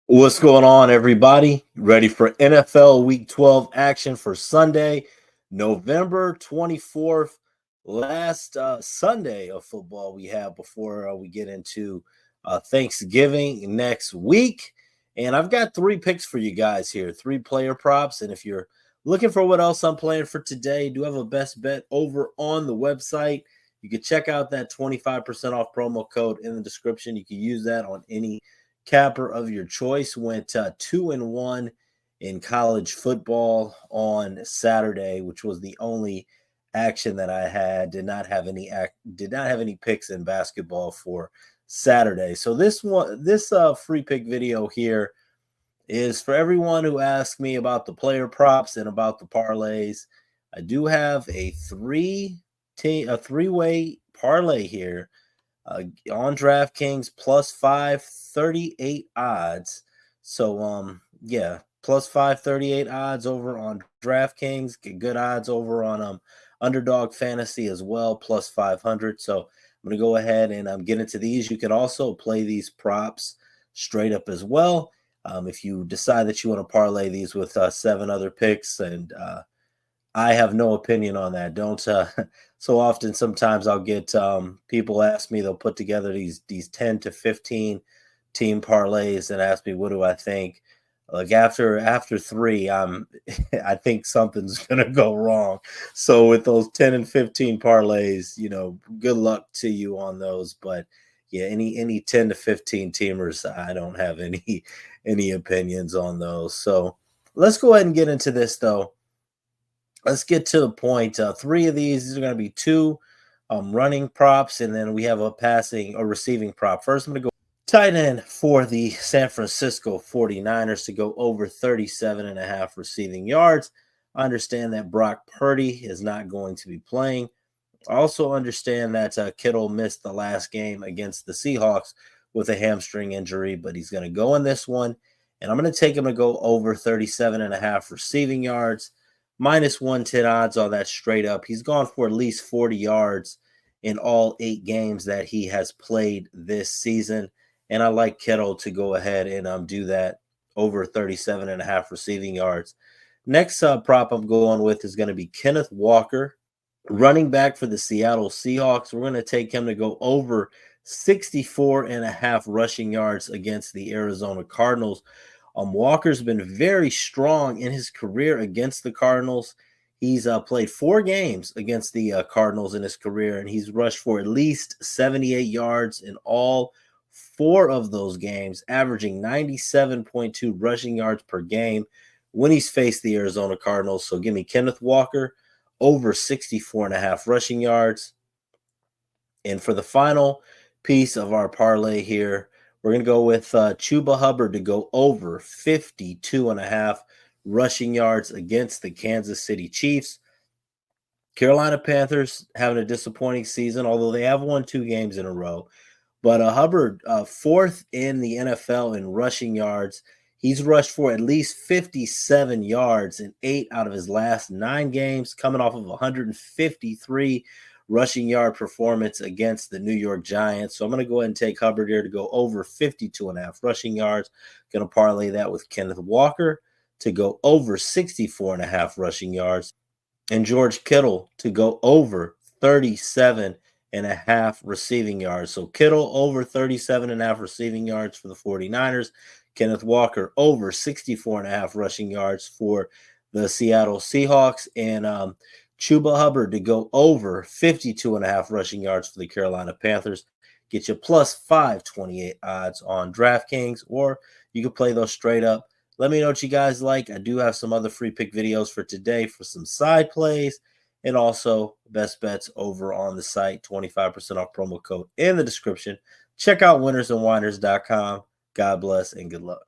What's going on, everybody? Ready for NFL Week 12 action for Sunday, November 24th, last Sunday of football we have before we get into Thanksgiving next week. And I've got three picks for you guys here, three player props. And if you're looking for what else I'm playing for today, do have a best bet over on the website. You can check out that 25% off promo code in the description. You can use that on any capper of your choice. Went 2-1 in college football on Saturday, which was the only action that I had. Did not have any picks in basketball for Saturday. So this free pick video here is for everyone who asked me about the player props and about the parlays. I do have a three-way parlay here on DraftKings plus 538 odds. So yeah, plus 538 odds over on DraftKings. Get good odds over on Underdog Fantasy as well, plus 500. So I'm gonna go ahead and get into these. You can also play these props straight up as well. If you decide that you want to parlay these with seven other picks, and I have no opinion on that. Don't so often sometimes I'll get people ask me, they'll put together these 10 to 15 team parlays and ask me what do I think. Like after three, I think something's gonna go wrong. So with those 10 and 15 parlays, good luck to you on those. But yeah, any 10 to 15 teamers, I don't have any opinions on those. So let's go ahead and get into this though. Let's get to the point. Three of these are going to be two running props, and then we have a passing or receiving prop. First, I'm going to go tight end for the San Francisco 49ers to go over 37.5 receiving yards. I understand that Brock Purdy is not going to be playing. I also understand that Kittle missed the last game against the Seahawks with a hamstring injury, but he's going to go in this one. And I'm going to take him to go over 37.5 receiving yards. Minus 110 odds on that straight up. He's gone for at least 40 yards in all 8 games that he has played this season. And I like Kittle to go ahead and do that over 37.5 receiving yards. Next prop I'm going with is going to be Kenneth Walker, running back for the Seattle Seahawks. We're going to take him to go over 64.5 rushing yards against the Arizona Cardinals. Walker's been very strong in his career against the Cardinals. He's played 4 games against the Cardinals in his career, and he's rushed for at least 78 yards in all 4 of those games, averaging 97.2 rushing yards per game when he's faced the Arizona Cardinals. So give me Kenneth Walker over 64.5 rushing yards. And for the final piece of our parlay here, we're going to go with Chuba Hubbard to go over 52.5 rushing yards against the Kansas City Chiefs. Carolina Panthers having a disappointing season, although they have won 2 games in a row. But Hubbard, 4th in the NFL in rushing yards. He's rushed for at least 57 yards in 8 out of his last 9 games, coming off of 153 rushing yard performance against the New York Giants. So I'm going to go ahead and take Hubbard here to go over 52.5 rushing yards. Going to parlay that with Kenneth Walker to go over 64.5 rushing yards, and George Kittle to go over 37.5 receiving yards. So Kittle over 37.5 receiving yards for the 49ers. Kenneth Walker over 64.5 rushing yards for the Seattle Seahawks. And Chuba Hubbard to go over 52.5 rushing yards for the Carolina Panthers. Get you plus 528 odds on DraftKings, or you can play those straight up. Let me know what you guys like. I do have some other free pick videos for today for some side plays, and also best bets over on the site. 25% off promo code in the description. Check out winnersandwhiners.com. God bless and good luck.